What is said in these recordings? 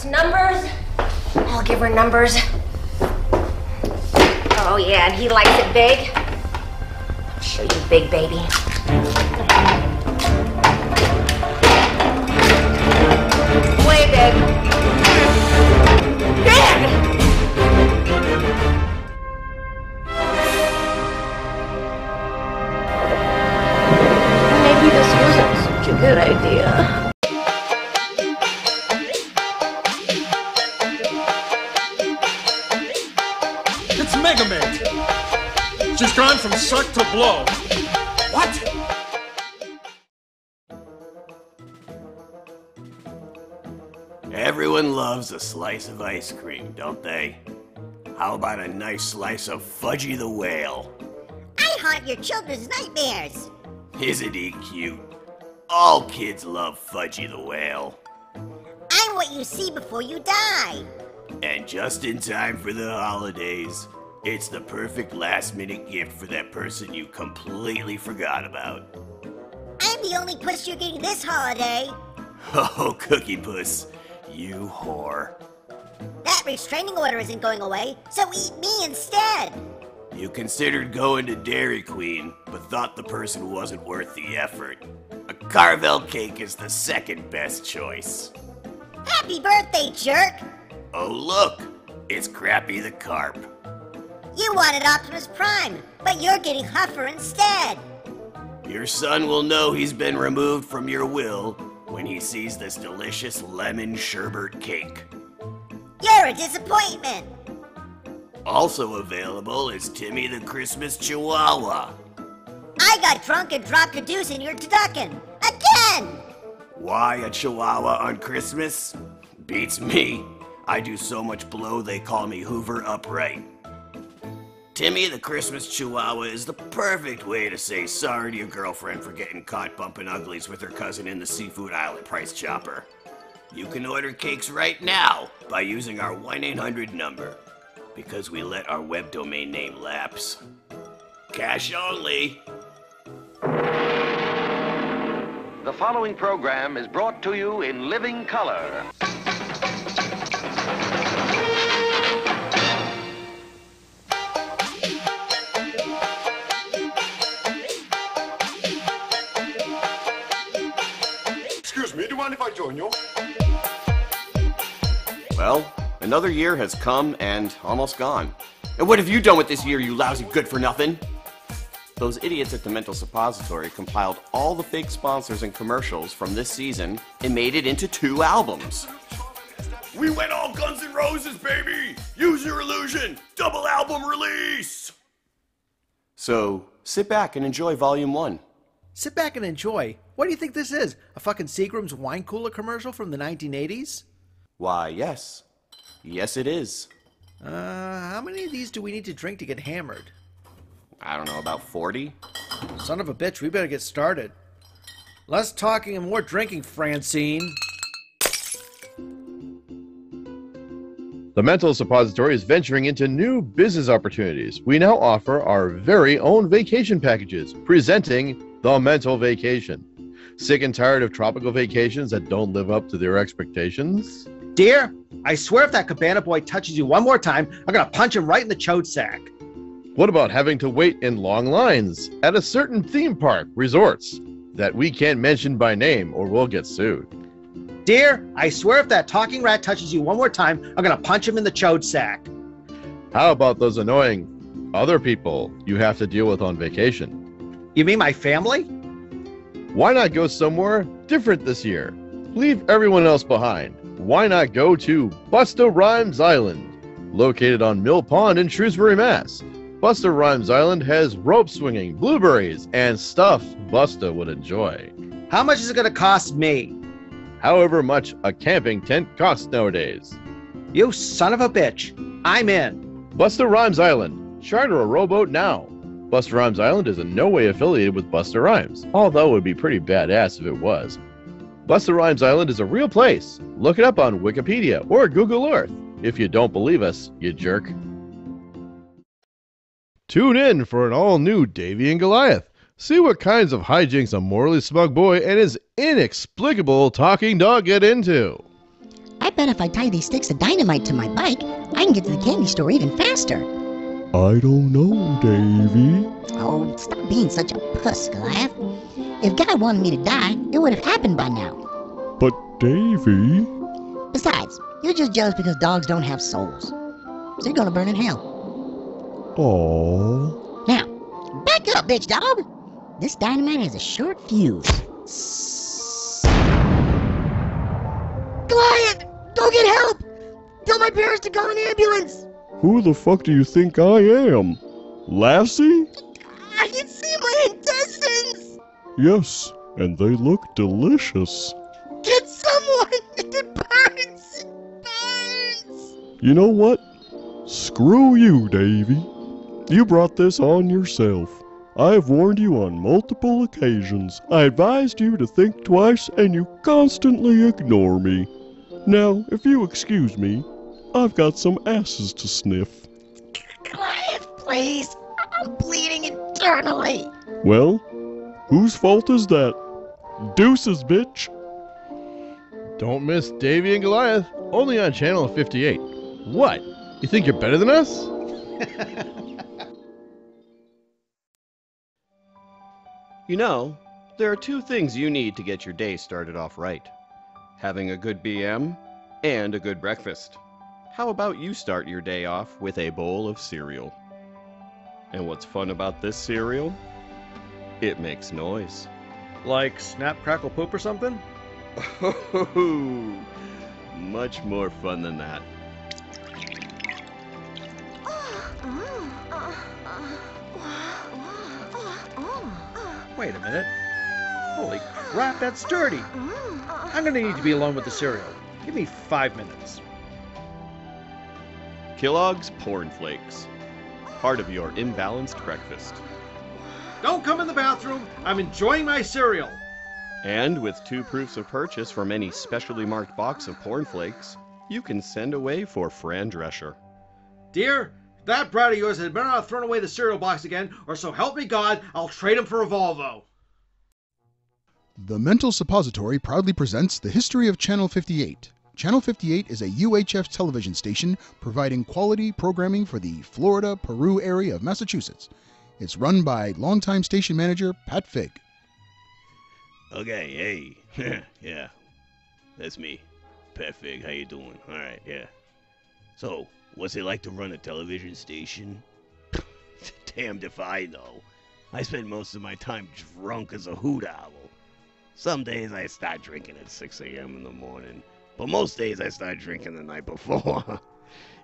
numbers. I'll give her numbers. Oh yeah, and he likes it big. I'll show you big, baby. Way big. Big! Maybe this wasn't such a good idea. She's gone from suck to blow. What? Everyone loves a slice of ice cream, don't they? How about a nice slice of Fudgy the Whale? I haunt your children's nightmares. Isn't he cute? All kids love Fudgy the Whale. I'm what you see before you die. And just in time for the holidays, it's the perfect last-minute gift for that person you completely forgot about. I'm the only puss you're getting this holiday. Oh, Cookie Puss, you whore. That restraining order isn't going away, so eat me instead. You considered going to Dairy Queen, but thought the person wasn't worth the effort. A Carvel cake is the second best choice. Happy birthday, jerk! Oh, look, it's Crappy the Carp. You wanted Optimus Prime, but you're getting Huffer instead. Your son will know he's been removed from your will when he sees this delicious lemon sherbet cake. You're a disappointment. Also available is Timmy the Christmas Chihuahua. I got drunk and dropped a deuce in your turducken. Again! Why a Chihuahua on Christmas? Beats me. I do so much blow they call me Hoover Upright. Timmy the Christmas Chihuahua is the perfect way to say sorry to your girlfriend for getting caught bumping uglies with her cousin in the seafood aisle at Price Chopper. You can order cakes right now by using our 1-800 number, because we let our web domain name lapse. Cash only. The following program is brought to you in living color. Excuse me, do you mind if I join you? Well, another year has come and almost gone. And what have you done with this year, you lousy good-for-nothing? Those idiots at the Mental Suppository compiled all the fake sponsors and commercials from this season and made it into 2 albums. We went all Guns N' Roses, baby! Use your illusion! Double album release! So, sit back and enjoy Volume 1. Sit back and enjoy. What do you think this is? A fucking Seagram's wine cooler commercial from the 1980s? Why, yes. Yes, it is. How many of these do we need to drink to get hammered? I don't know, about 40? Son of a bitch, we better get started. Less talking and more drinking, Francine. The Mental Suppository is venturing into new business opportunities. We now offer our very own vacation packages, presenting the Mental Vacation. Sick and tired of tropical vacations that don't live up to their expectations? Dear, I swear if that cabana boy touches you one more time, I'm gonna punch him right in the chode sack. What about having to wait in long lines at a certain theme park resorts that we can't mention by name or we'll get sued? Dear, I swear if that talking rat touches you one more time, I'm gonna punch him in the chode sack. How about those annoying other people you have to deal with on vacation? You mean my family? Why not go somewhere different this year? Leave everyone else behind. Why not go to Busta Rhymes Island, located on Mill Pond in Shrewsbury, Mass. Busta Rhymes Island has rope swinging, blueberries, and stuff Busta would enjoy. How much is it gonna cost me? However much a camping tent costs nowadays. You son of a bitch. I'm in. Busta Rhymes Island. Charter a rowboat now. Busta Rhymes Island is in no way affiliated with Busta Rhymes, although it would be pretty badass if it was. Busta Rhymes Island is a real place. Look it up on Wikipedia or Google Earth. If you don't believe us, you jerk. Tune in for an all-new Davy and Goliath. See what kinds of hijinks a morally smug boy and his inexplicable talking dog get into. I bet if I tie these sticks of dynamite to my bike, I can get to the candy store even faster. I don't know, Davy. Oh, stop being such a puss, Goliath. If God wanted me to die, it would have happened by now. But, Davy... Besides, you're just jealous because dogs don't have souls. So you're gonna burn in hell. Aww. Now, back up, bitch dog. This dynamite has a short fuse. Goliath! Go get help! Tell my parents to call an ambulance! Who the fuck do you think I am? Lassie? I can see my intestines! Yes, and they look delicious. Get someone! It burns! It burns! You know what? Screw you, Davy. You brought this on yourself. I have warned you on multiple occasions. I advised you to think twice, and you constantly ignore me. Now, if you excuse me, I've got some asses to sniff. Goliath, please! I'm bleeding internally! Well, whose fault is that? Deuces, bitch! Don't miss Davy and Goliath, only on Channel 58. What? You think you're better than us? You know, there are two things you need to get your day started off right. Having a good BM and a good breakfast. How about you start your day off with a bowl of cereal? And what's fun about this cereal? It makes noise. Like Snap, Crackle, Poop or something? Much more fun than that. Wait a minute. Holy crap, that's dirty. I'm gonna need to be alone with the cereal. Give me 5 minutes. Kellogg's Porn Flakes. Part of your imbalanced breakfast. Don't come in the bathroom. I'm enjoying my cereal. And with 2 proofs of purchase from any specially marked box of Porn Flakes, you can send away for Fran Drescher. Dear, that brat of yours had better not thrown away the cereal box again, or so help me God, I'll trade him for a Volvo. The Mental Suppository proudly presents the history of Channel 58. Channel 58 is a UHF television station providing quality programming for the Florida, Peru area of Massachusetts. It's run by longtime station manager Pat Figg. Okay, hey. Yeah, that's me. Pat Figg, how you doing? All right, yeah. So, what's it like to run a television station? Damned if I know. I spend most of my time drunk as a hoot owl. Some days I start drinking at 6 a.m. in the morning, but most days I start drinking the night before.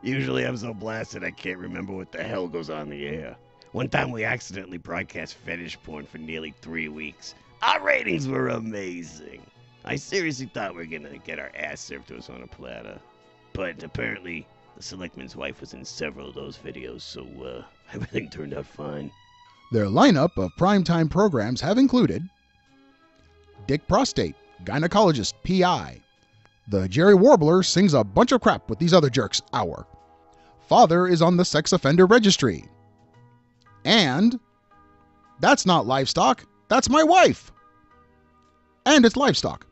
Usually I'm so blasted I can't remember what the hell goes on the air. One time we accidentally broadcast fetish porn for nearly 3 weeks. Our ratings were amazing. I seriously thought we were gonna get our ass served to us on a platter. But apparently, the selectman's wife was in several of those videos, so everything turned out fine. Their lineup of primetime programs have included Dick Prostate, Gynecologist, PI. The Jerry Warbler sings a bunch of crap with these other jerks, hour. Father is on the sex offender registry. And that's not livestock, that's my wife. And it's livestock.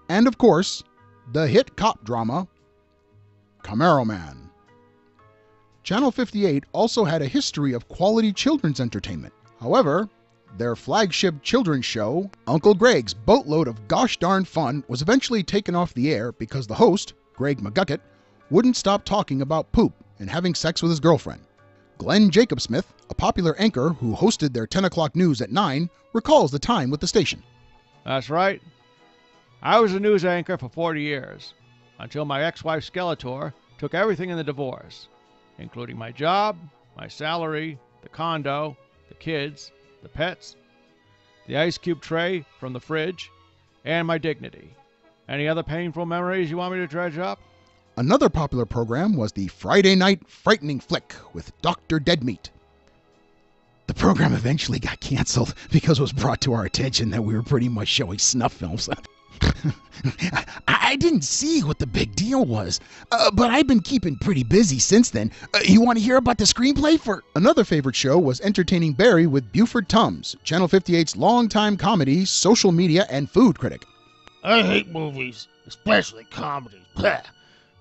And of course, the hit cop drama, Camaro Man. Channel 58 also had a history of quality children's entertainment. However, their flagship children's show, Uncle Greg's Boatload of Gosh Darn Fun, was eventually taken off the air because the host, Greg McGucket, wouldn't stop talking about poop and having sex with his girlfriend. Glenn Jacobsmith, a popular anchor who hosted their 10 o'clock news at 9, recalls the time with the station. That's right. I was a news anchor for 40 years, until my ex-wife Skeletor took everything in the divorce, including my job, my salary, the condo, the kids, the pets, the ice cube tray from the fridge, and my dignity. Any other painful memories you want me to dredge up? Another popular program was the Friday Night Frightening Flick with Dr. Deadmeat. The program eventually got canceled because it was brought to our attention that we were pretty much showing snuff films. I didn't see what the big deal was, but I've been keeping pretty busy since then. You want to hear about the screenplay for... Another favorite show was Entertaining Barry with Buford Tums, Channel 58's longtime comedy, social media, and food critic. I hate movies. especially comedies.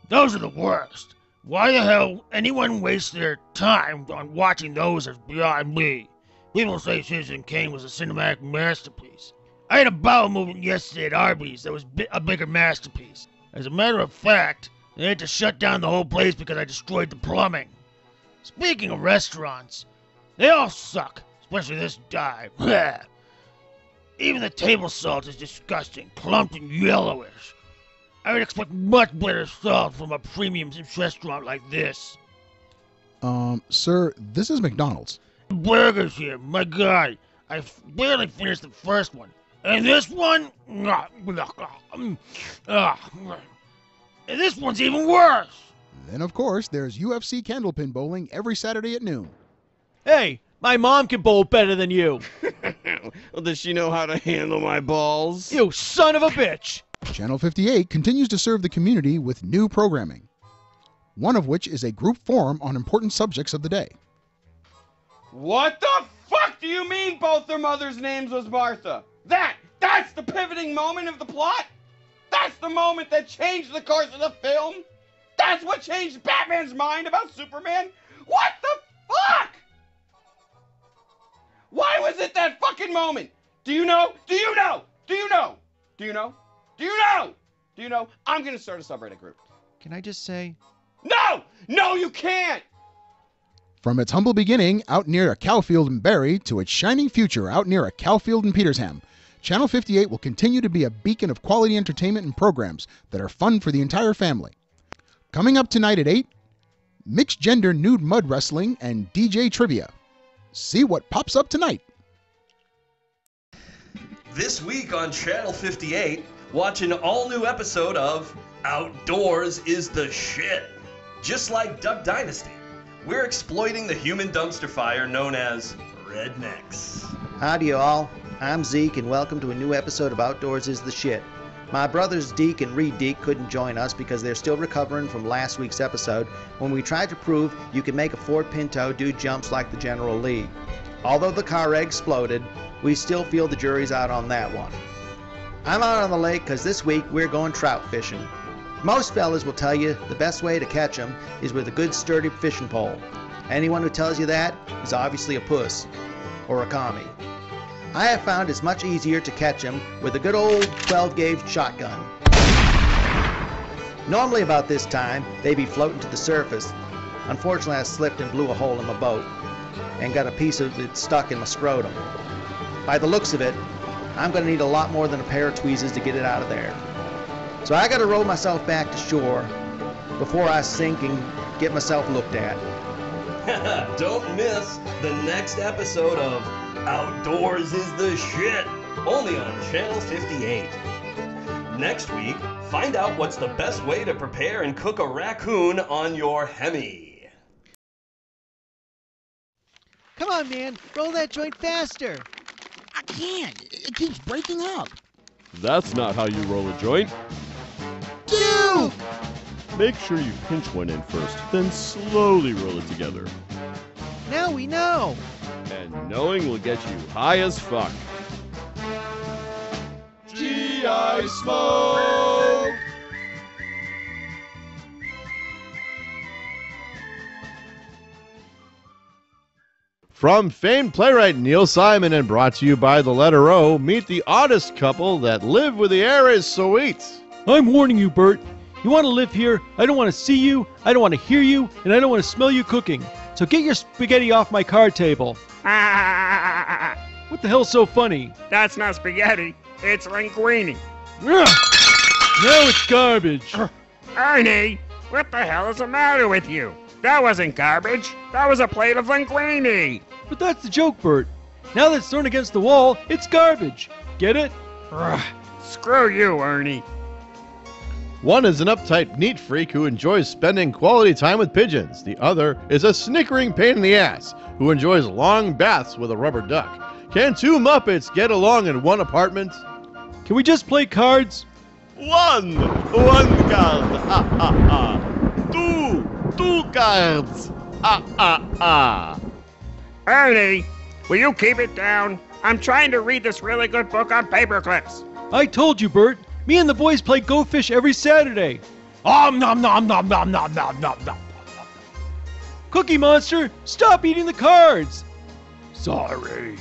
Those are the worst. Why the hell anyone wastes their time on watching those is beyond me. People say Citizen Kane was a cinematic masterpiece. I had a bowel movement yesterday at Arby's that was a bigger masterpiece. As a matter of fact, they had to shut down the whole place because I destroyed the plumbing. Speaking of restaurants, they all suck, especially this dive. Even the table salt is disgusting, clumped and yellowish. I would expect much better salt from a premium restaurant like this. Sir, this is McDonald's. Burgers here, my God. I barely finished the first one. And this one? And this one's even worse. Then, of course, there's UFC candlepin bowling every Saturday at noon. Hey, my mom can bowl better than you. Well, does she know how to handle my balls? You son of a bitch! Channel 58 continues to serve the community with new programming, one of which is a group forum on important subjects of the day. What the fuck do you mean both their mothers' names was Martha? That's the pivoting moment of the plot? That's the moment that changed the course of the film? That's what changed Batman's mind about Superman? What the fuck? Why was it that fucking moment? Do you know? Do you know? Do you know? Do you know? Do you know? Do you know? I'm gonna start a subreddit group. Can I just say? No! No, you can't! From its humble beginning out near a cowfield in Barrie to its shining future out near a cowfield in Petersham, Channel 58 will continue to be a beacon of quality entertainment and programs that are fun for the entire family. Coming up tonight at 8, mixed gender nude mud wrestling and DJ trivia. See what pops up tonight. This week on Channel 58, watch an all-new episode of Outdoors is the Shit. Just like Duck Dynasty, we're exploiting the human dumpster fire known as rednecks. Howdy y'all, I'm Zeke and welcome to a new episode of Outdoors is the Shit. My brothers Deke and Reed Deke couldn't join us because they're still recovering from last week's episode when we tried to prove you can make a Ford Pinto do jumps like the General Lee. Although the car wreck exploded, we still feel the jury's out on that one. I'm out on the lake because this week we're going trout fishing. Most fellas will tell you the best way to catch them is with a good sturdy fishing pole. Anyone who tells you that is obviously a puss or a commie. I have found it's much easier to catch them with a good old 12-gauge shotgun. Normally about this time, they be floating to the surface. Unfortunately, I slipped and blew a hole in my boat and got a piece of it stuck in my scrotum. By the looks of it, I'm going to need a lot more than a pair of tweezers to get it out of there. So I got to roll myself back to shore before I sink and get myself looked at. Don't miss the next episode of Outdoors is the Shit, only on Channel 58. Next week, find out what's the best way to prepare and cook a raccoon on your Hemi. Come on, man, roll that joint faster. I can't. It keeps breaking up. That's not how you roll a joint. Dude! Make sure you pinch one in first, then slowly roll it together. Now we know. And knowing will get you high as fuck. G.I. Smoke! From famed playwright Neil Simon and brought to you by the letter O, meet the oddest couple that live where the air is sweet. I'm warning you, Bert. You want to live here, I don't want to see you, I don't want to hear you, and I don't want to smell you cooking. So get your spaghetti off my card table. What the hell's so funny? That's not spaghetti. It's linguine. Now it's garbage. Ernie, what the hell is the matter with you? That wasn't garbage. That was a plate of linguine. But that's the joke, Bert. Now that it's thrown against the wall, it's garbage. Get it? Screw you, Ernie. One is an uptight neat freak who enjoys spending quality time with pigeons. The other is a snickering pain in the ass who enjoys long baths with a rubber duck. Can two Muppets get along in one apartment? Can we just play cards? One card. Two cards. Ernie, will you keep it down? I'm trying to read this really good book on paper clips. I told you, Bert. Me and the boys play Go Fish every Saturday. Nom nom nom nom nom nom nom nom nom. Cookie Monster, stop eating the cards. Sorry.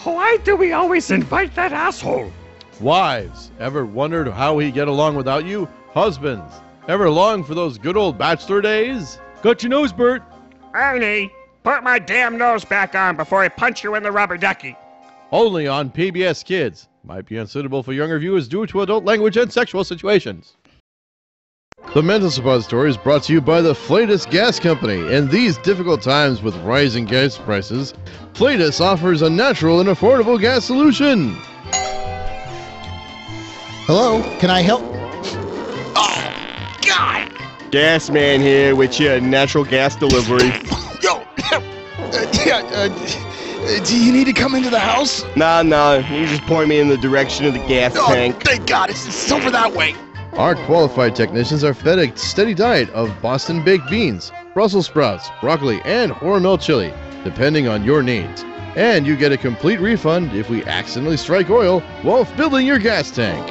Why do we always invite that asshole? Wives, ever wondered how he'd get along without you? Husbands, ever longed for those good old bachelor days? Got your nose, Bert. Ernie, put my damn nose back on before I punch you in the rubber ducky. Only on PBS Kids. Might be unsuitable for younger viewers due to adult language and sexual situations. The Mental Suppository is brought to you by the Flatus Gas Company. In these difficult times with rising gas prices, Flatus offers a natural and affordable gas solution. Hello, can I help? Oh, God! Gas man here with your natural gas delivery. Yo, do you need to come into the house? Nah, you just point me in the direction of the gas tank. Thank God, it's over that way. Our qualified technicians are fed a steady diet of Boston baked beans, Brussels sprouts, broccoli, and Hormel chili, depending on your needs. And you get a complete refund if we accidentally strike oil while filling your gas tank.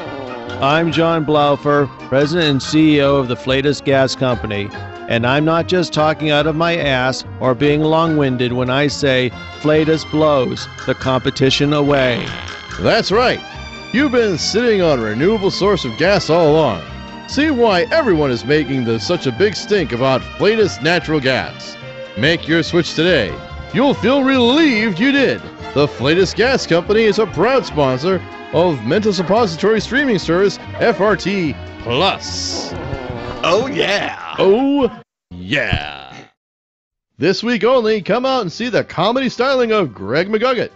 I'm John Blaufer, President and CEO of the Flatus Gas Company, and I'm not just talking out of my ass or being long-winded when I say Flatus blows the competition away. That's right. You've been sitting on a renewable source of gas all along. See why everyone is making such a big stink about Flatus natural gas. Make your switch today. You'll feel relieved you did. The Flatus Gas Company is a proud sponsor of Mental Suppository streaming service FRT Plus. Oh yeah! Oh yeah! This week only, come out and see the comedy styling of Greg McGuggett,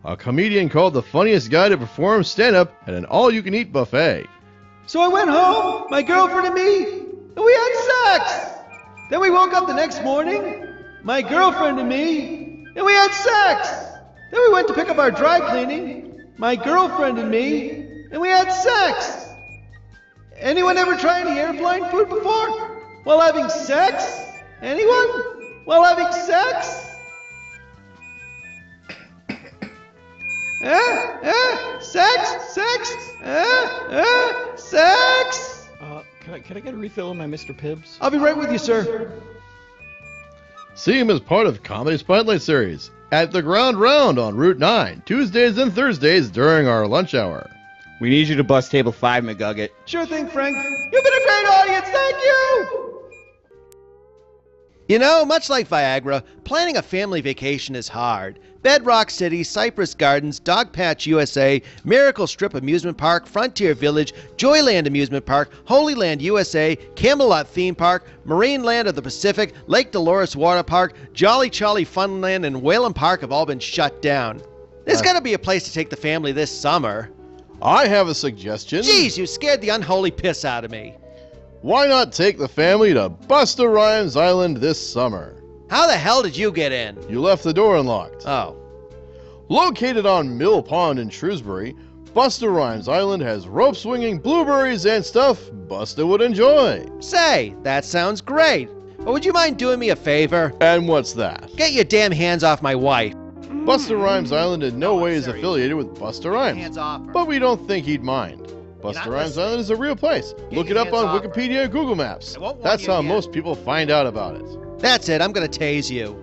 a comedian called the funniest guy to perform stand-up at an all-you-can-eat buffet. So I went home, my girlfriend and me, and we had sex. Then we woke up the next morning, my girlfriend and me, and we had sex. Then we went to pick up our dry cleaning, my girlfriend and me, and we had sex. Anyone ever tried any airplane food before? While having sex? Anyone? While having sex? Sex? Sex? Can I get a refill of my Mr. Pibbs? I'll be right with you, sir. See him as part of Comedy Spotlight Series at the Ground Round on Route 9, Tuesdays and Thursdays during our lunch hour. We need you to bust table 5, McGuggett. Sure thing, Frank. You've been a great audience, thank you! You know, much like Viagra, planning a family vacation is hard. Bedrock City, Cypress Gardens, Dog Patch USA, Miracle Strip Amusement Park, Frontier Village, Joyland Amusement Park, Holy Land USA, Camelot Theme Park, Marine Land of the Pacific, Lake Dolores Water Park, Jolly Charlie Funland, and Whalen Park have all been shut down. There's got to be a place to take the family this summer. I have a suggestion. Jeez, you scared the unholy piss out of me. Why not take the family to Busta Rhymes Island this summer? How the hell did you get in? You left the door unlocked. Oh. Located on Mill Pond in Shrewsbury, Busta Rhymes Island has rope swinging, blueberries, and stuff Busta would enjoy. Say, that sounds great. But would you mind doing me a favor? And what's that? Get your damn hands off my wife. Busta Rhymes Island in no way is affiliated with Busta Rhymes, Hands off her. but we don't think he'd mind. Busta Rhymes Island is a real place. Look it up on Wikipedia and Google Maps. That's how most people find out about it. That's it, I'm gonna tase you.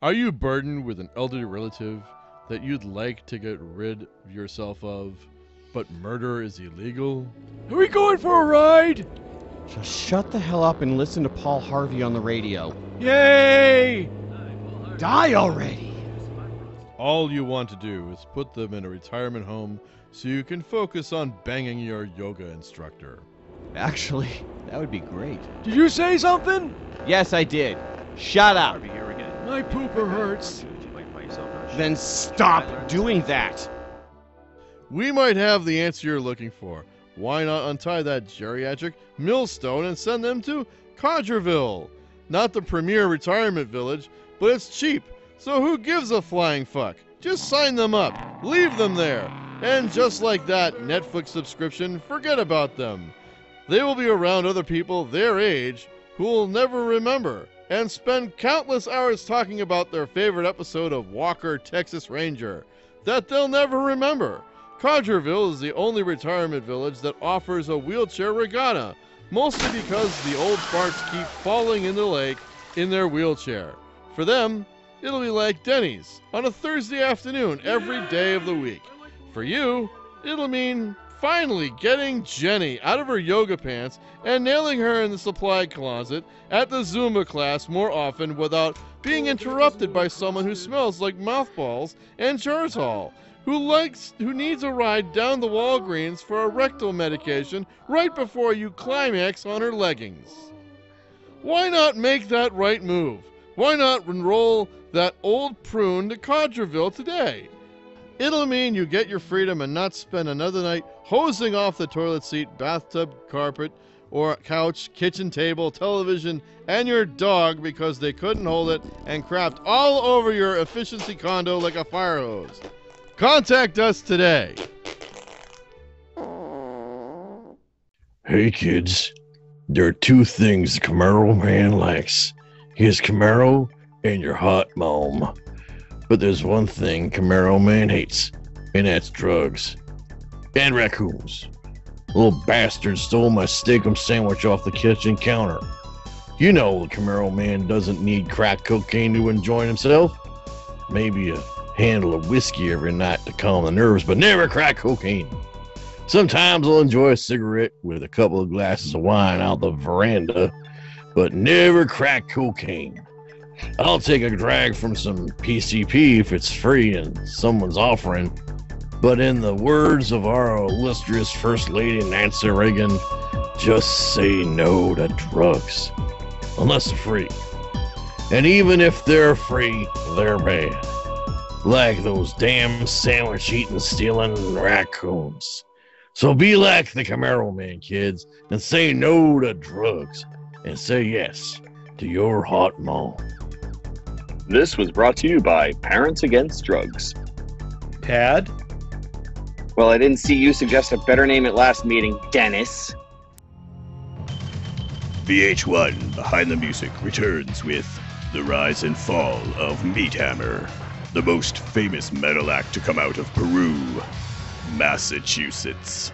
Are you burdened with an elderly relative that you'd like to get rid of yourself of, but murder is illegal? Are we going for a ride? Just shut the hell up and listen to Paul Harvey on the radio. Yay! Die already. All you want to do is put them in a retirement home so you can focus on banging your yoga instructor. Actually, that would be great. Did you say something? Yes, I did. Shut up. My pooper hurts. Then stop doing that. We might have the answer you're looking for. Why not untie that geriatric millstone and send them to Codgerville? Not the premier retirement village, but it's cheap, so who gives a flying fuck? Just sign them up, leave them there, and just like that Netflix subscription, forget about them. They will be around other people their age who who'll never remember and spend countless hours talking about their favorite episode of Walker, Texas Ranger that they'll never remember. Codgerville is the only retirement village that offers a wheelchair regatta, mostly because the old farts keep falling in the lake in their wheelchair. For them, it'll be like Denny's on a Thursday afternoon every day of the week. For you, it'll mean finally getting Jenny out of her yoga pants and nailing her in the supply closet at the Zumba class more often without being interrupted by someone who smells like mothballs and Geritol, who needs a ride down the Walgreens for a rectal medication right before you climax on her leggings. Why not make that right move? Why not enroll that old prune to Codgerville today? It'll mean you get your freedom and not spend another night hosing off the toilet seat, bathtub, carpet, or couch, kitchen table, television, and your dog because they couldn't hold it and crapped all over your efficiency condo like a fire hose. Contact us today. Hey kids, there are two things the Camaro man likes. His Camaro and your hot mom. But there's one thing Camaro man hates, and that's drugs. And raccoons. Little bastard stole my steak-'em sandwich off the kitchen counter. You know the Camaro man doesn't need crack cocaine to enjoy himself. Maybe a handle of whiskey every night to calm the nerves, but never crack cocaine. Sometimes I'll enjoy a cigarette with a couple of glasses of wine out the veranda, but never crack cocaine. I'll take a drag from some PCP if it's free and someone's offering, but in the words of our illustrious First Lady Nancy Reagan, just say no to drugs, unless they're free. And even if they're free, they're bad. Like those damn sandwich-eating, stealing raccoons. So be like the Camaro man, kids, and say no to drugs, and say yes to your hot mom. This was brought to you by Parents Against Drugs. Pad? Well, I didn't see you suggest a better name at last meeting, Dennis. VH1 Behind the Music returns with The Rise and Fall of Meat Hammer, the most famous metal act to come out of Peru, Massachusetts.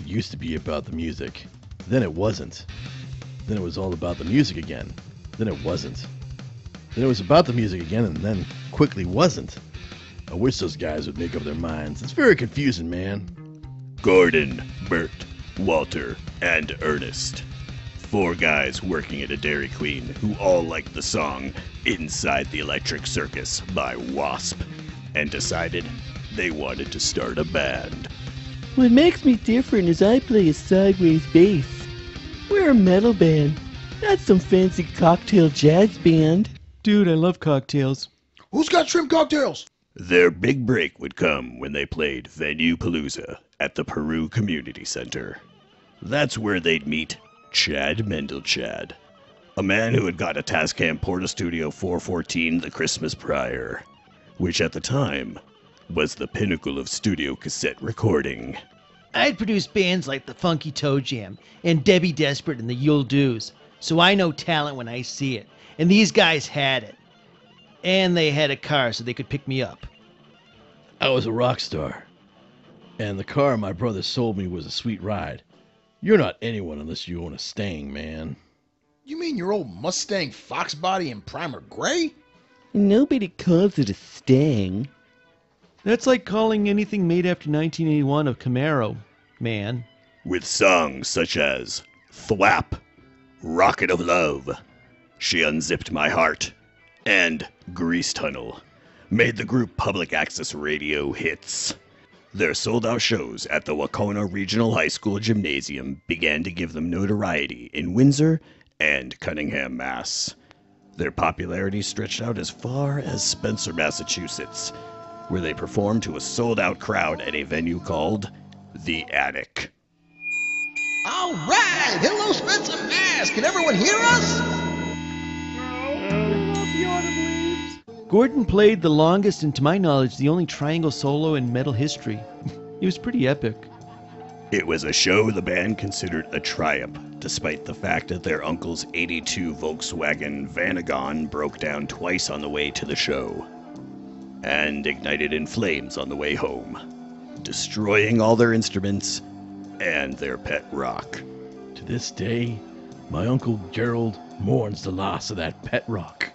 It used to be about the music. Then it wasn't. Then it was all about the music again. Then it wasn't. Then it was about the music again, and then quickly wasn't. I wish those guys would make up their minds. It's very confusing, man. Gordon, Bert, Walter, and Ernest. 4 guys working at a Dairy Queen who all liked the song Inside the Electric Circus by Wasp and decided they wanted to start a band. What makes me different is I play a sideways bass. We're a metal band, not some fancy cocktail jazz band. Dude, I love cocktails. Who's got shrimp cocktails? Their big break would come when they played Venue Palooza at the Peru Community Center. That's where they'd meet Chad Mendelchad, a man who had got a Tascam Porta Studio 414 the Christmas prior, which at the time was the pinnacle of studio cassette recording. I'd produced bands like the Funky Toe Jam and Debbie Desperate and the You'll Do's, so I know talent when I see it. And these guys had it. And they had a car so they could pick me up. I was a rock star. And the car my brother sold me was a sweet ride. You're not anyone unless you own a Stang, man. You mean your old Mustang Fox body in primer gray? Nobody calls it a Stang. That's like calling anything made after 1981 a Camaro, man. With songs such as Thwap, Rocket of Love, She Unzipped My Heart, and Grease Tunnel, made the group public access radio hits. Their sold-out shows at the Wacona Regional High School Gymnasium began to give them notoriety in Windsor and Cunningham, Mass. Their popularity stretched out as far as Spencer, Massachusetts, where they performed to a sold-out crowd at a venue called The Attic. All right! Hello, Spencer, Mass! Can everyone hear us? Gordon played the longest and, to my knowledge, the only triangle solo in metal history. It was pretty epic. It was a show the band considered a triumph, despite the fact that their uncle's 82 Volkswagen Vanagon broke down twice on the way to the show, and ignited in flames on the way home, destroying all their instruments and their pet rock. To this day, my Uncle Gerald mourns the loss of that pet rock.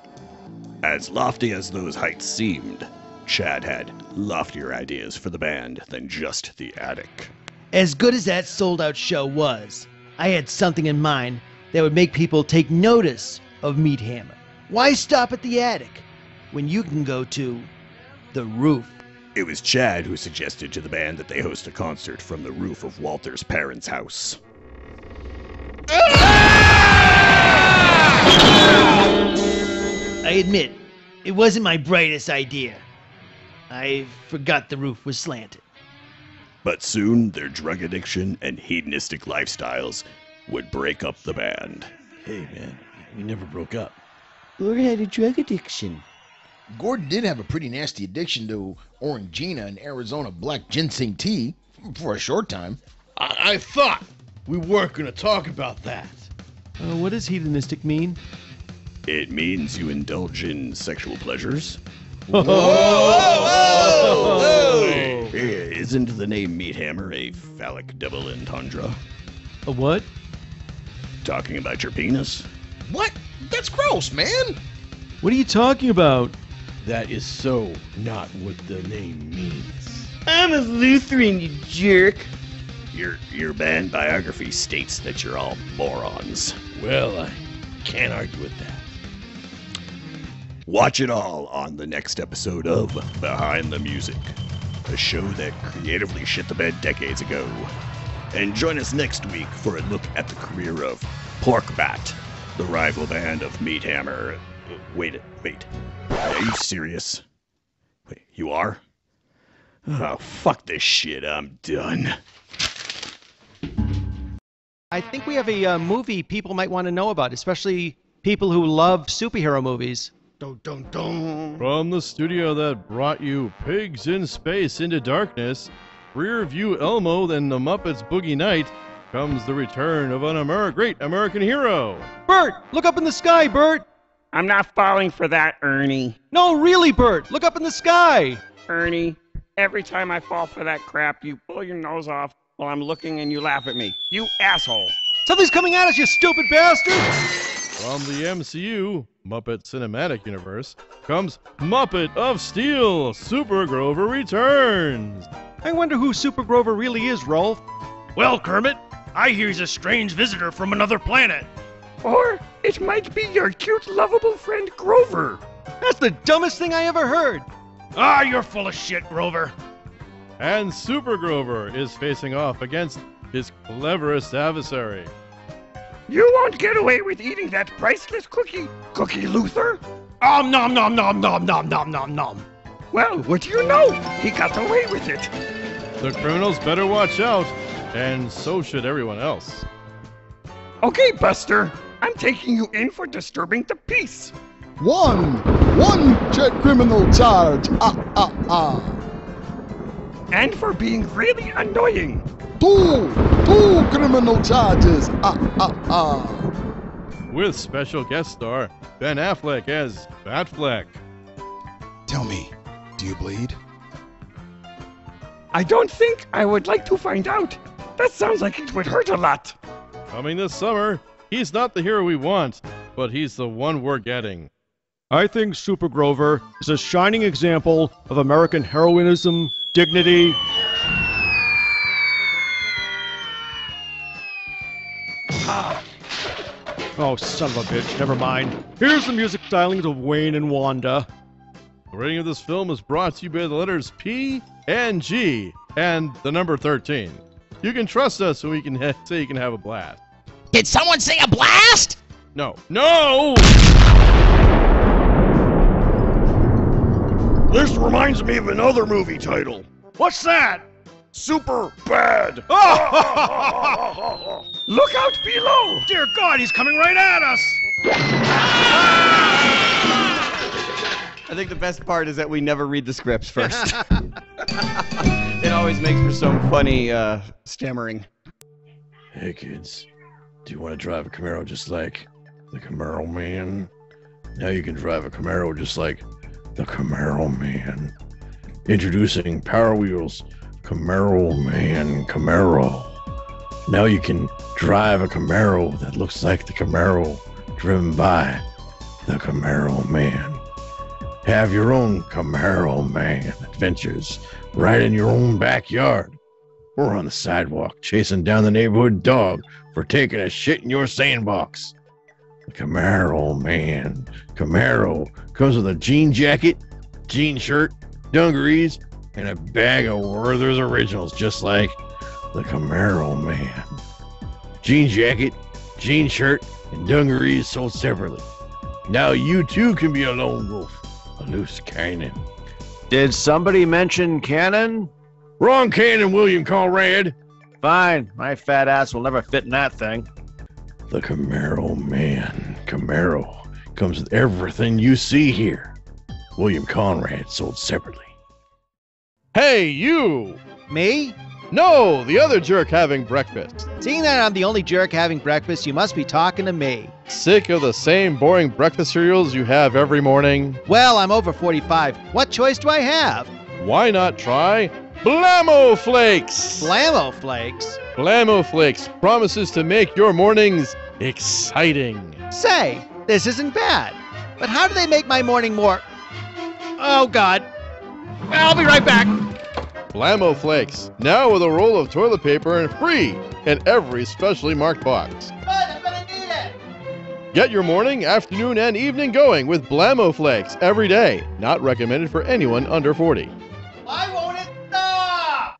As lofty as those heights seemed, Chad had loftier ideas for the band than just the attic. As good as that sold-out show was, I had something in mind that would make people take notice of Meat Hammer. Why stop at the attic when you can go to the roof? It was Chad who suggested to the band that they host a concert from the roof of Walter's parents' house. I admit, it wasn't my brightest idea. I forgot the roof was slanted. But soon, their drug addiction and hedonistic lifestyles would break up the band. Hey, man, we never broke up. Or had a drug addiction. Gordon did have a pretty nasty addiction to Orangina and Arizona black ginseng tea for a short time. I thought we weren't going to talk about that. What does hedonistic mean? It means you indulge in sexual pleasures. Whoa! Hey, isn't the name Meat Hammer a phallic double entendre? A what? Talking about your penis? What? That's gross, man! What are you talking about? That is so not what the name means. I'm a Lutheran, you jerk. Your band biography states that you're all morons. Well, I can't argue with that. Watch it all on the next episode of Behind the Music, a show that creatively shit the bed decades ago. And join us next week for a look at the career of Porkbat, the rival band of Meat Hammer. Wait. Are you serious? Wait, you are? Oh, fuck this shit. I'm done. I think we have a movie people might want to know about, especially people who love superhero movies. Dun, dun, dun. From the studio that brought you Pigs in Space into Darkness, Rear View Elmo, and The Muppets Boogie Night, comes the return of an great American hero. Bert, look up in the sky, Bert! I'm not falling for that, Ernie. No, really, Bert, look up in the sky! Ernie, every time I fall for that crap, you pull your nose off while I'm looking and you laugh at me. You asshole! Something's coming at us, you stupid bastard! From the MCU, Muppet Cinematic Universe, comes Muppet of Steel, Super Grover Returns. I wonder who Super Grover really is, Rolf. Well, Kermit, I hear he's a strange visitor from another planet. Or it might be your cute, lovable friend Grover. That's the dumbest thing I ever heard. Ah, you're full of shit, Grover. And Super Grover is facing off against his cleverest adversary. You won't get away with eating that priceless cookie, Cookie Luther. Nom nom nom nom nom nom nom nom nom. Well, what do you know? He got away with it. The criminals better watch out, and so should everyone else. Okay, Buster, I'm taking you in for disturbing the peace. One jet criminal charge. And for being really annoying. Two criminal charges. With special guest star Ben Affleck as Batfleck. Tell me, do you bleed? I don't think I would like to find out. That sounds like it would hurt a lot. Coming this summer, he's not the hero we want, but he's the one we're getting. I think Super Grover is a shining example of American heroism, dignity. Oh, son of a bitch, never mind. Here's the music stylings of Wayne and Wanda. The rating of this film is brought to you by the letters P and G and the number 13. You can trust us so we can say you can have a blast. Did someone say a blast? No. No! This reminds me of another movie title. What's that? Super Bad. Look out below! Dear God, he's coming right at us! I think the best part is that we never read the scripts first. It always always makes for some funny stammering. Hey kids, do you want to drive a Camaro just like the Camaro Man? Now you can drive a Camaro just like the Camaro Man. Introducing Power Wheels Camaro Man Camaro. Now you can drive a Camaro that looks like the Camaro driven by the Camaro Man. Have your own Camaro Man adventures right in your own backyard or on the sidewalk chasing down the neighborhood dog for taking a shit in your sandbox. The Camaro Man Camaro comes with a jean jacket, jean shirt, dungarees, and a bag of Werther's Originals just like the Camaro Man. Jean jacket, jean shirt, and dungarees sold separately. Now you too can be a lone wolf, a loose cannon. Did somebody mention cannon? Wrong cannon, William Conrad. Fine, my fat ass will never fit in that thing. The Camaro Man Camaro comes with everything you see here. William Conrad sold separately. Hey, you! Me? No, the other jerk having breakfast. Seeing that I'm the only jerk having breakfast, you must be talking to me. Sick of the same boring breakfast cereals you have every morning? Well, I'm over 45. What choice do I have? Why not try Blammo Flakes? Blammo Flakes? Blammo Flakes promises to make your mornings exciting. Say, this isn't bad. But how do they make my morning more... Oh, God. I'll be right back. Blammo Flakes, now with a roll of toilet paper and free in every specially marked box. But I'm gonna need it. Get your morning, afternoon, and evening going with Blammo Flakes every day. Not recommended for anyone under 40. Why won't it stop?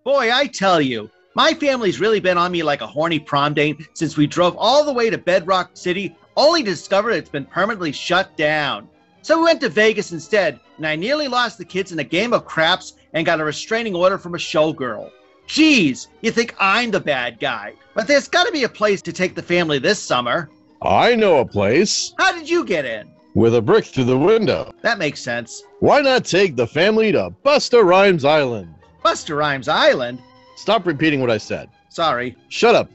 Boy, I tell you, my family's really been on me like a horny prom date since we drove all the way to Bedrock City, only to discover it's been permanently shut down. So we went to Vegas instead, and I nearly lost the kids in a game of craps and got a restraining order from a showgirl. Geez, you think I'm the bad guy. But there's got to be a place to take the family this summer. I know a place. How did you get in? With a brick through the window. That makes sense. Why not take the family to Busta Rhymes Island? Busta Rhymes Island? Stop repeating what I said. Sorry. Shut up.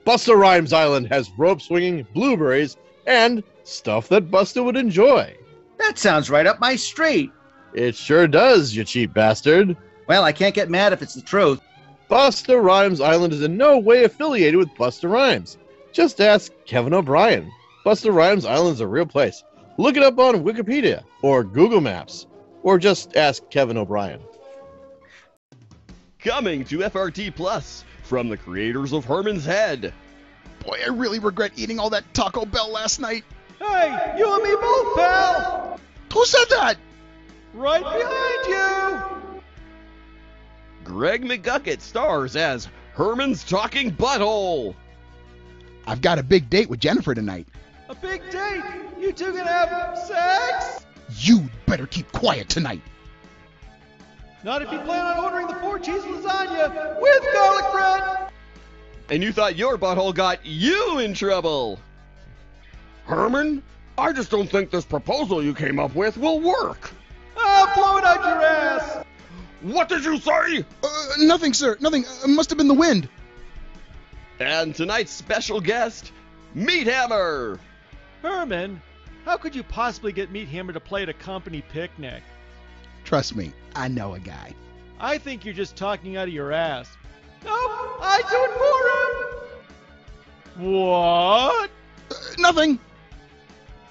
Busta Rhymes Island has rope swinging, blueberries, and stuff that Busta would enjoy. That sounds right up my street. It sure does, you cheap bastard. Well, I can't get mad if it's the truth. Busta Rhymes Island is in no way affiliated with Busta Rhymes. Just ask Kevin O'Brien. Busta Rhymes Island's a real place. Look it up on Wikipedia or Google Maps. Or just ask Kevin O'Brien. Coming to FRT Plus from the creators of Herman's Head. Boy, I really regret eating all that Taco Bell last night. Hey, you and me both, pal! Who said that? Right behind you! Greg McGucket stars as Herman's Talking Butthole. I've got a big date with Jennifer tonight. A big date? You two gonna have sex? You better keep quiet tonight. Not if you plan on ordering the 4-cheese lasagna with garlic bread! And you thought your butthole got you in trouble. Herman, I just don't think this proposal you came up with will work. I'll blow it out your ass! What did you say? Nothing, sir. Nothing. Must have been the wind. And tonight's special guest, Meat Hammer. Herman, how could you possibly get Meat Hammer to play at a company picnic? Trust me, I know a guy. I think you're just talking out of your ass. Nope, I do it for him! What? Nothing.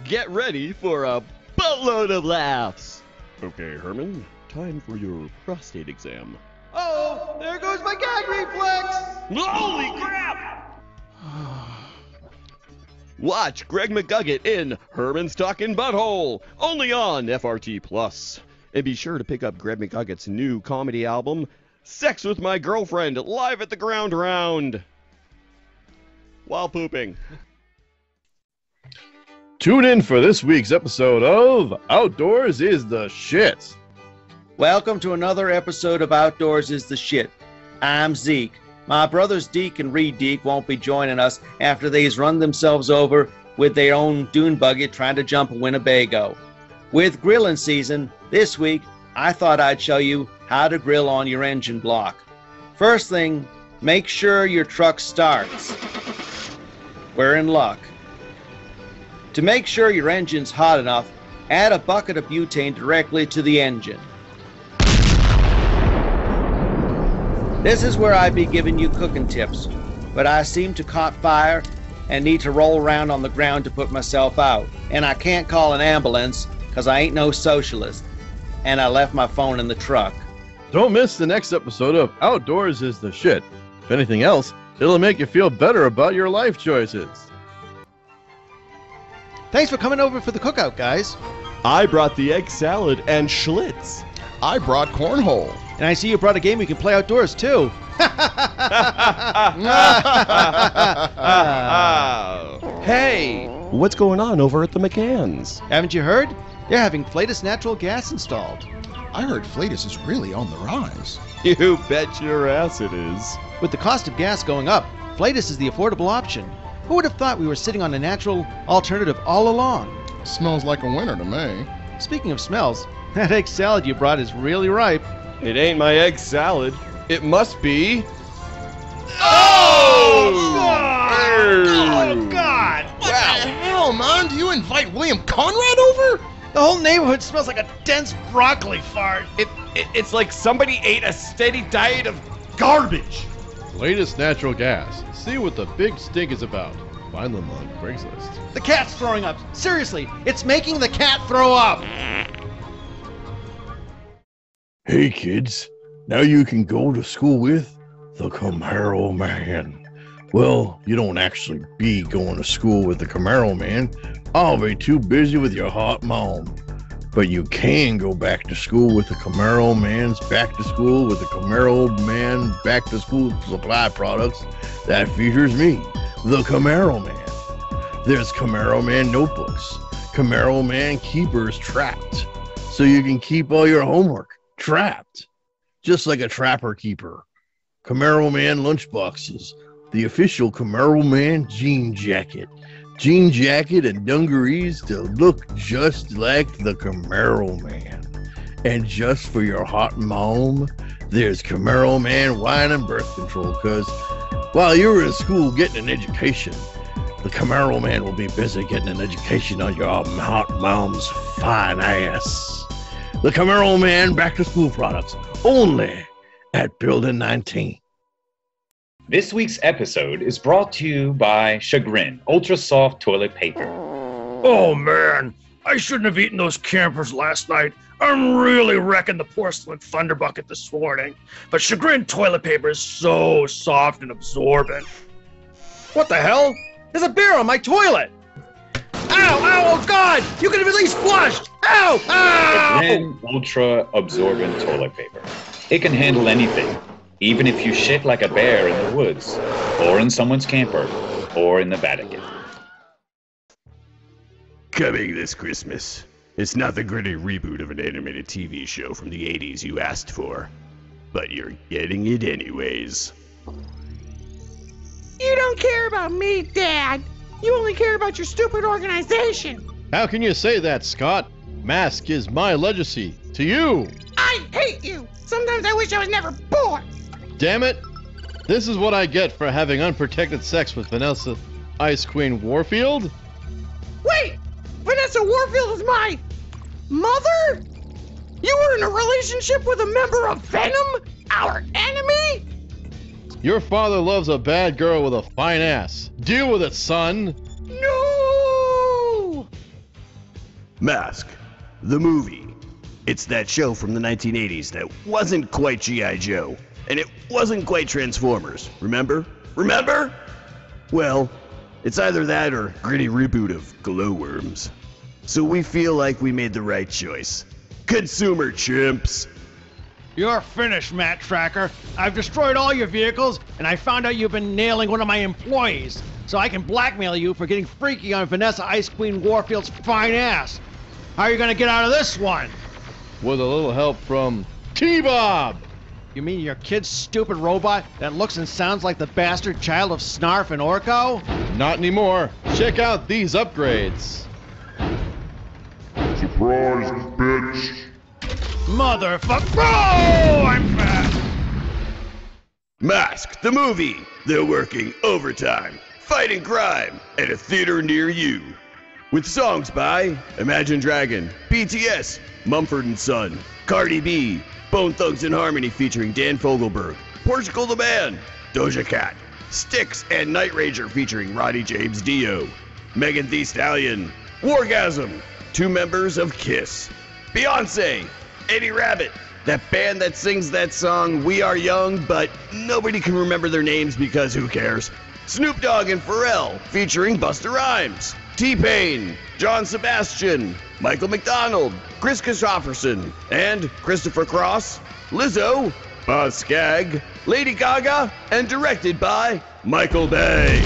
Get ready for a buttload of laughs. Okay, Herman, time for your prostate exam. Oh, there goes my gag reflex! Holy crap! Watch Greg McGucket in Herman's Talking Butthole, only on FRT Plus. And be sure to pick up Greg McGucket's new comedy album, Sex with My Girlfriend, live at the Ground Round. While pooping. Tune in for this week's episode of Outdoors is the Shit. Welcome to another episode of Outdoors is the Shit. I'm Zeke. My brothers Deke and Reed Deke won't be joining us after they's run themselves over with their own dune buggy trying to jump a Winnebago. With grilling season, this week, I thought I'd show you how to grill on your engine block. First thing, make sure your truck starts. We're in luck. To make sure your engine's hot enough, add a bucket of butane directly to the engine. This is where I'd be giving you cooking tips, but I seem to caught fire and need to roll around on the ground to put myself out. And I can't call an ambulance because I ain't no socialist. And I left my phone in the truck. Don't miss the next episode of Outdoors is the Shit. If anything else, it'll make you feel better about your life choices. Thanks for coming over for the cookout, guys. I brought the egg salad and Schlitz. I brought cornhole. And I see you brought a game we can play outdoors, too. Hey! What's going on over at the McCanns? Haven't you heard? They're having Flatus natural gas installed. I heard Flatus is really on the rise. You bet your ass it is. With the cost of gas going up, Flatus is the affordable option. Who would have thought we were sitting on a natural alternative all along? Smells like a winner to me. Speaking of smells, that egg salad you brought is really ripe. It ain't my egg salad. It must be... Oh, God! What the hell, man? Do you invite William Conrad over? The whole neighborhood smells like a dense broccoli fart. It's like somebody ate a steady diet of garbage. Latest natural gas. See what the big stink is about. Find them on Craigslist. The cat's throwing up. Seriously, it's making the cat throw up. Hey kids, now you can go to school with the Camaro Man. Well, you don't actually be going to school with the Camaro Man. I'll be too busy with your hot mom. But you can go back to school with the Camaro Man's Back to School with the Camaro Man Back to School supply products that features me, the Camaro Man. There's Camaro Man notebooks, Camaro Man keepers trapped, so you can keep all your homework trapped, just like a trapper keeper. Camaro Man lunchboxes, the official Camaro Man jean jacket and dungarees to look just like the Camaro Man. And just for your hot mom, there's Camaro Man wine and birth control, because while you're in school getting an education, the Camaro Man will be busy getting an education on your hot mom's fine ass. The Camaro Man Back to School products, only at Building 19. This week's episode is brought to you by Chagrin Ultra Soft Toilet Paper. Oh man, I shouldn't have eaten those campers last night. I'm really wrecking the porcelain thunder bucket this morning. But Chagrin toilet paper is so soft and absorbent. What the hell? There's a bear on my toilet! Ow! Ow! Oh God! You could have at least flushed! Ow! Ow! Chagrin Ultra Absorbent Toilet Paper. It can handle anything, even if you shit like a bear in the woods, or in someone's camper, or in the Vatican. Coming this Christmas. It's not the gritty reboot of an animated TV show from the 80s you asked for, but you're getting it anyways. You don't care about me, Dad. You only care about your stupid organization. How can you say that, Scott? Mask is my legacy to you. I hate you. Sometimes I wish I was never born. Damn it. This is what I get for having unprotected sex with Vanessa Ice Queen Warfield? Wait! Vanessa Warfield is my mother? You were in a relationship with a member of Venom? Our enemy? Your father loves a bad girl with a fine ass. Deal with it, son. No! Mask, the movie. It's that show from the 1980s that wasn't quite G.I. Joe, and it wasn't quite Transformers. Remember? Remember? Well, it's either that or gritty reboot of Glowworms. So we feel like we made the right choice. Consumer chimps. You're finished, Matt Tracker. I've destroyed all your vehicles, and I found out you've been nailing one of my employees, so I can blackmail you for getting freaky on Vanessa Ice Queen Warfield's fine ass. How are you gonna get out of this one? With a little help from T-Bob. You mean your kid's stupid robot that looks and sounds like the bastard child of Snarf and Orko? Not anymore. Check out these upgrades. Surprise, bitch. Motherfucker! Oh, I'm fat! Mask, the movie. They're working overtime, fighting crime at a theater near you. With songs by Imagine Dragon, BTS, Mumford & Son, Cardi B, Bone Thugs and Harmony featuring Dan Fogelberg, Portugal the Band, Doja Cat, Styx and Night Ranger featuring Roddy James Dio, Megan Thee Stallion, Wargasm, 2 members of Kiss, Beyonce, Eddie Rabbit, that band that sings that song We Are Young, but nobody can remember their names because who cares? Snoop Dogg and Pharrell featuring Busta Rhymes, T-Pain, John Sebastian, Michael McDonald, Chris Christopherson, and Christopher Cross, Lizzo, Boz Scaggs, Lady Gaga, and directed by Michael Bay.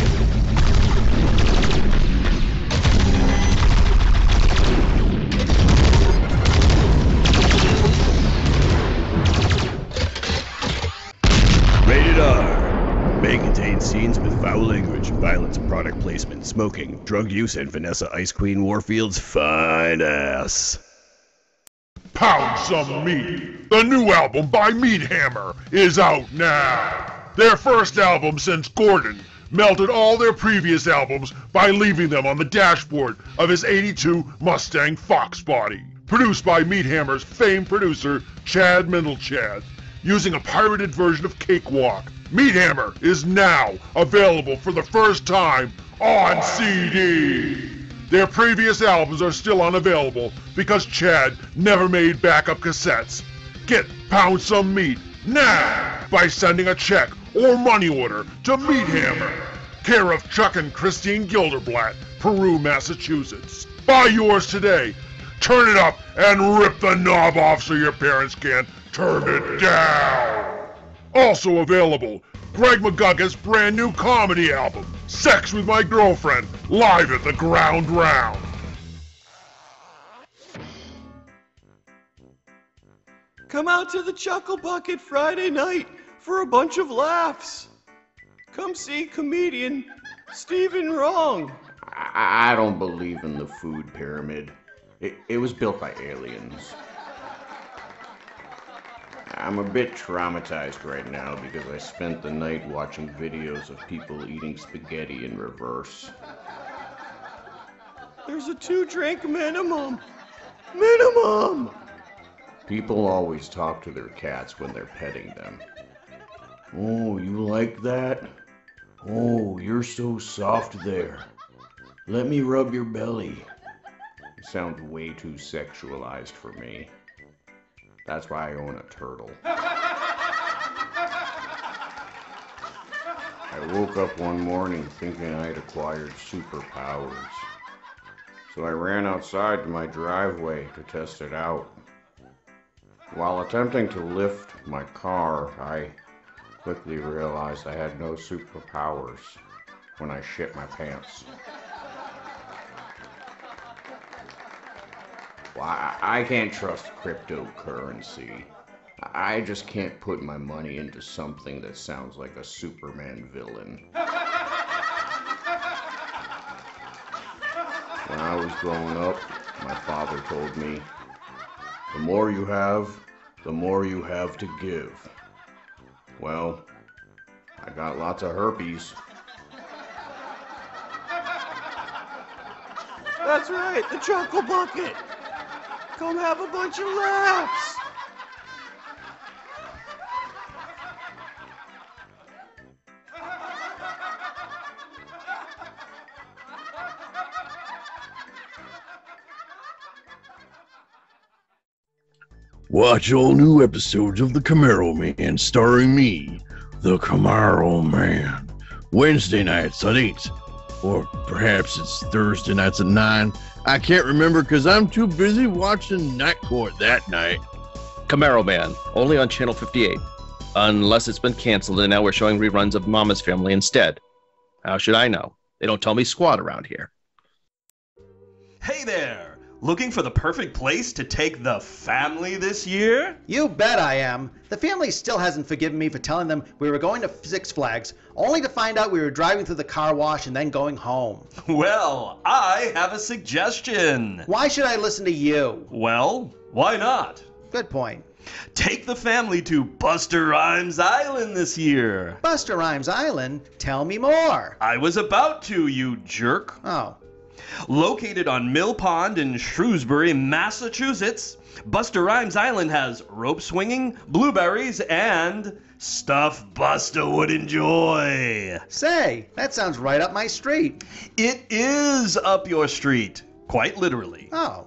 Rated R. May contain scenes with foul language, violence, product placement, smoking, drug use, and Vanessa Ice Queen Warfield's fine ass. Pound Some Meat, the new album by Meat Hammer, is out now. Their first album since Gordon melted all their previous albums by leaving them on the dashboard of his '82 Mustang Fox body. Produced by Meat Hammer's famed producer, Chad Mendelchad, using a pirated version of Cakewalk. Meat Hammer is now available for the first time on CD. Their previous albums are still unavailable because Chad never made backup cassettes. Get Pound Some Meat now by sending a check or money order to Meat Hammer, care of Chuck and Christine Gilderblatt, Peru, Massachusetts. Buy yours today. Turn it up and rip the knob off so your parents can't turn it down. Also available, Greg McGuckin's brand new comedy album, Sex with My Girlfriend, live at the Ground Round. Come out to the Chuckle Bucket Friday night for a bunch of laughs. Come see comedian Stephen Wrong. I don't believe in the food pyramid. It was built by aliens. I'm a bit traumatized right now because I spent the night watching videos of people eating spaghetti in reverse. There's a 2-drink minimum. Minimum! People always talk to their cats when they're petting them. Oh, you like that? Oh, you're so soft there. Let me rub your belly. It sounds way too sexualized for me. That's why I own a turtle. I woke up one morning thinking I'd acquired superpowers. So I ran outside to my driveway to test it out. While attempting to lift my car, I quickly realized I had no superpowers when I shit my pants. Well, I can't trust cryptocurrency. I just can't put my money into something that sounds like a Superman villain. When I was growing up, my father told me, the more you have, the more you have to give. Well, I got lots of herpes. That's right, the Chuckle Bucket. Come have a bunch of laughs. Watch all new episodes of The Camaro Man starring me, The Camaro Man. Wednesday nights at 8. Or perhaps it's Thursday nights at 9. I can't remember because I'm too busy watching Night Court that night. Camaro Man, only on Channel 58. Unless it's been canceled and now we're showing reruns of Mama's Family instead. How should I know? They don't tell me squat around here. Hey there! Looking for the perfect place to take the family this year? You bet I am. The family still hasn't forgiven me for telling them we were going to Six Flags, only to find out we were driving through the car wash and then going home. Well, I have a suggestion. Why should I listen to you? Well, why not? Good point. Take the family to Buster Rhymes Island this year. Buster Rhymes Island? Tell me more. I was about to, you jerk. Oh. Located on Mill Pond in Shrewsbury, Massachusetts, Buster Rhymes Island has rope swinging, blueberries, and stuff Buster would enjoy. Say, that sounds right up my street. It is up your street, quite literally. Oh.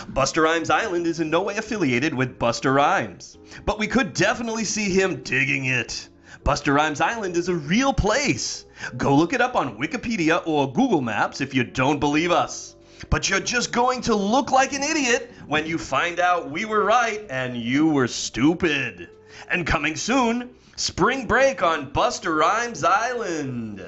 Buster Rhymes Island is in no way affiliated with Buster Rhymes, but we could definitely see him digging it. Buster Rhymes Island is a real place. Go look it up on Wikipedia or Google Maps if you don't believe us. But you're just going to look like an idiot when you find out we were right and you were stupid. And coming soon, spring break on Buster Rhymes Island.